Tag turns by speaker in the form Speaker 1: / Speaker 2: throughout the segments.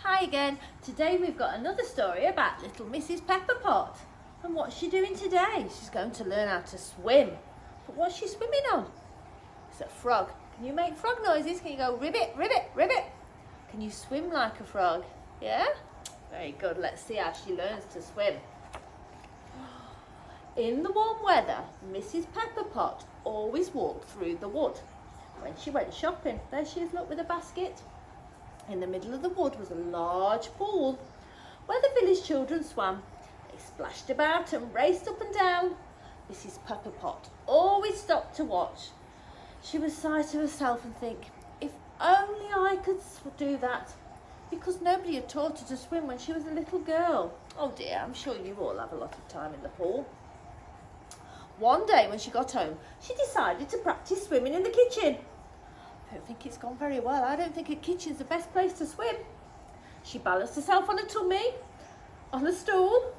Speaker 1: Hi again. Today we've got another story about little Mrs. Pepperpot. And what's she doing today? She's going to learn how to swim. But what's she swimming on? It's a frog. Can you make frog noises? Can you go ribbit, ribbit, ribbit? Can you swim like a frog? Yeah? Very good. Let's see how she learns to swim. In the warm weather, Mrs. Pepperpot always walked through the wood. When she went shopping, there she is, look, with a basket. In the middle of the wood was a large pool where the village children swam. They splashed about and raced up and down. Mrs. Pepperpot always stopped to watch. She would sigh to herself and think, if only I could do that, because nobody had taught her to swim when she was a little girl. Oh dear, I'm sure you all have a lot of time in the pool. One day when she got home, she decided to practice swimming in the kitchen. I don't think it's gone very well. I don't think a kitchen's the best place to swim. She balanced herself on her tummy, on a stool,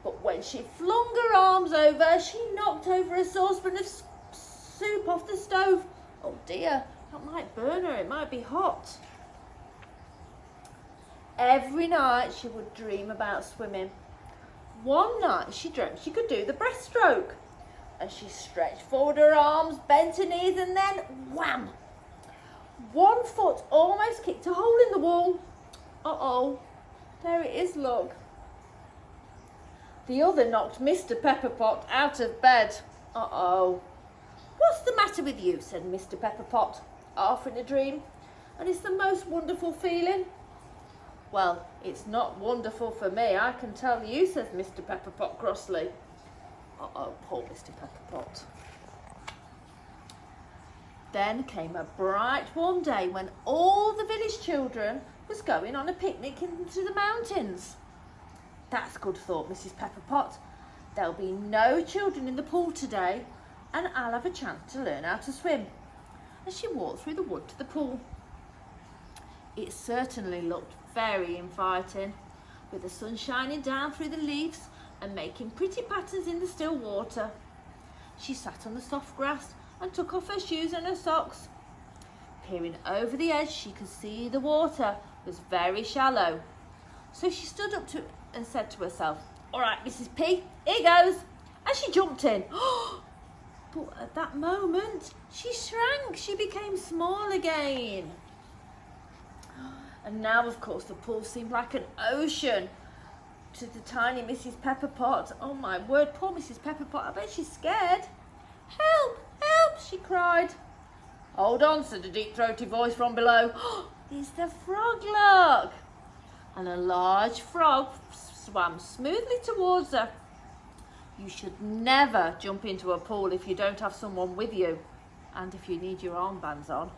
Speaker 1: but when she flung her arms over, she knocked over a saucepan of soup off the stove. Oh dear, that might burn her. It might be hot. Every night she would dream about swimming. One night she dreamt she could do the breaststroke, and she stretched forward her arms, bent her knees, and then wham! One foot almost kicked a hole in the wall. Uh-oh, there it is, look. The other knocked Mr. Pepperpot out of bed. Uh-oh. What's the matter with you? Said Mr. Pepperpot, half in a dream. And it's the most wonderful feeling. Well, it's not wonderful for me, I can tell you, says Mr. Pepperpot crossly. Uh-oh, poor Mr. Pepperpot. Then came a bright warm day when all the village children was going on a picnic into the mountains. That's good, thought Mrs. Pepperpot. There'll be no children in the pool today, and I'll have a chance to learn how to swim. And she walked through the wood to the pool. It certainly looked very inviting, with the sun shining down through the leaves and making pretty patterns in the still water. She sat on the soft grass and took off her shoes and her socks. Peering over the edge, she could see the water was very shallow. So she stood up and said to herself, "All right, Mrs. P, here goes." And she jumped in. But at that moment, she shrank. She became small again. And now, of course, the pool seemed like an ocean to the tiny Mrs. Pepperpot. Oh my word, poor Mrs. Pepperpot, I bet she's scared. "Help, help," she cried. "Hold on," said a deep-throated voice from below. It's the frog, look. And a large frog swam smoothly towards her. You should never jump into a pool if you don't have someone with you, and if you need your armbands on.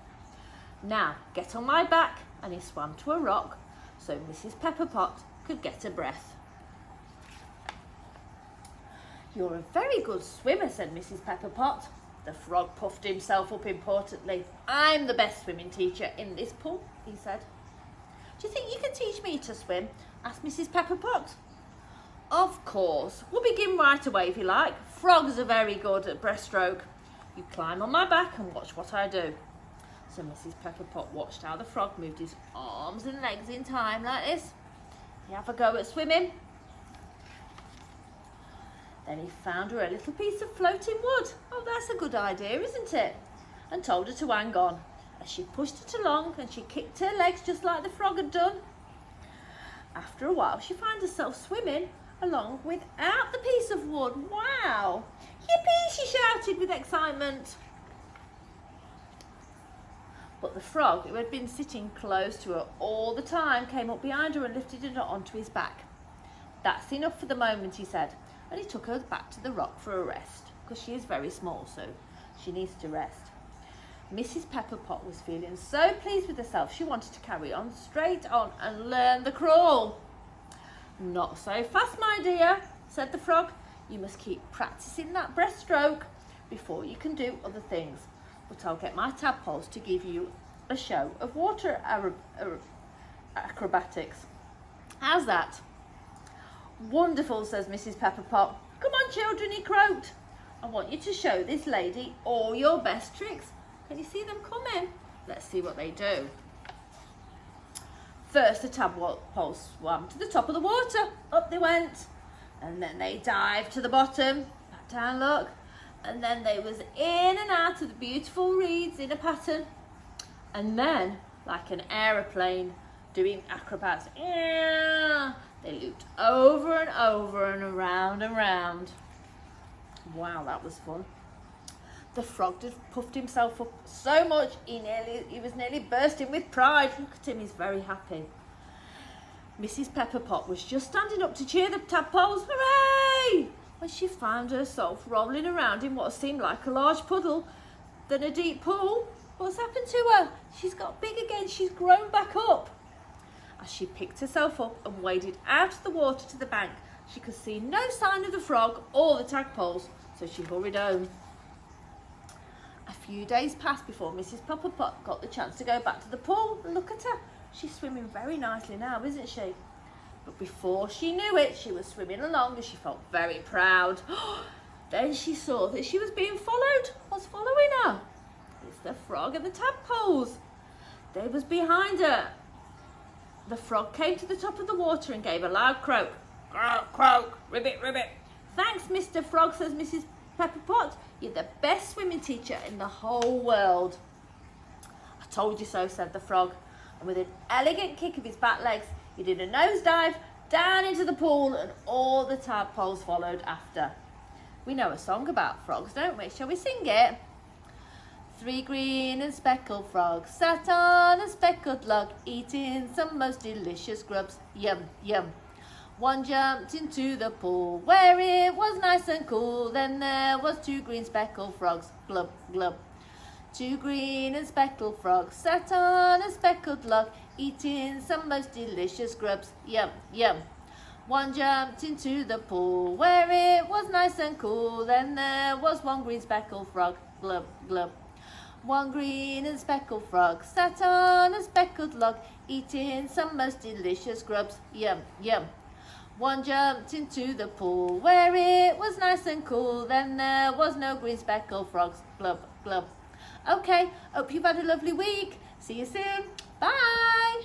Speaker 1: Now, get on my back. And he swam to a rock so Mrs. Pepperpot could get a breath. "You're a very good swimmer," said Mrs. Pepperpot. The frog puffed himself up importantly. "I'm the best swimming teacher in this pool," he said. "Do you think you can teach me to swim?" asked Mrs. Pepperpot. "Of course. We'll begin right away if you like. Frogs are very good at breaststroke. You climb on my back and watch what I do." So Mrs. Pepperpot watched how the frog moved his arms and legs in time like this. He have a go at swimming. Then he found her a little piece of floating wood. Oh, that's a good idea, isn't it? And told her to hang on. As she pushed it along and she kicked her legs just like the frog had done. After a while, she found herself swimming along without the piece of wood. Wow! Yippee, she shouted with excitement. But the frog, who had been sitting close to her all the time, came up behind her and lifted her onto his back. "That's enough for the moment," he said, and he took her back to the rock for a rest, because she is very small, so she needs to rest. Mrs. Pepperpot was feeling so pleased with herself, she wanted to carry on straight on and learn the crawl. "Not so fast, my dear," said the frog. "You must keep practicing that breaststroke before you can do other things. But I'll get my tadpoles to give you a show of water acrobatics. How's that?" "Wonderful," says Mrs. Pepperpot. "Come on, children," he croaked. "I want you to show this lady all your best tricks. Can you see them coming? Let's see what they do." First, the tadpoles swam to the top of the water. Up they went. And then they dived to the bottom. Back down, look. And then they was in and out of the beautiful reeds in a pattern. And then, like an aeroplane doing acrobats, they looped over and over and around and round. Wow, that was fun. The frog just puffed himself up so much, he was nearly bursting with pride. Look at him, he's very happy. Mrs. Pepperpot was just standing up to cheer the tadpoles. Hooray! When she found herself rolling around in what seemed like a large puddle, then a deep pool. What's happened to her? She's got big again, she's grown back up. As she picked herself up and waded out of the water to the bank, she could see no sign of the frog or the tadpoles, so she hurried home. A few days passed before Mrs. Pepperpot got the chance to go back to the pool. And look at her. She's swimming very nicely now, isn't she? But before she knew it, she was swimming along and she felt very proud. Then she saw that she was being followed. What's following her? It's the frog and the tadpoles. They was behind her. The frog came to the top of the water and gave a loud croak. Croak, croak, ribbit, ribbit. Thanks, Mr. Frog, says Mrs. Pepperpot. You're the best swimming teacher in the whole world. I told you so, said the frog. And with an elegant kick of his back legs, he did a nosedive down into the pool and all the tadpoles followed after. We know a song about frogs, don't we? Shall we sing it? 3 green and speckled frogs sat on a speckled log, eating some most delicious grubs. Yum, yum. One jumped into the pool where it was nice and cool. Then there was 2 green speckled frogs. Glub, glub. 2 green and speckled frogs sat on a speckled log, eating some most delicious grubs. Yum, yum. One jumped into the pool where it was nice and cool. Then there was 1 green speckled frog. Glub, glub. 1 green and speckled frog sat on a speckled log, eating some most delicious grubs. Yum, yum. One jumped into the pool where it was nice and cool. Then there was no green speckled frogs. Glub, glub. Okay, hope you've had a lovely week. See you soon. Bye.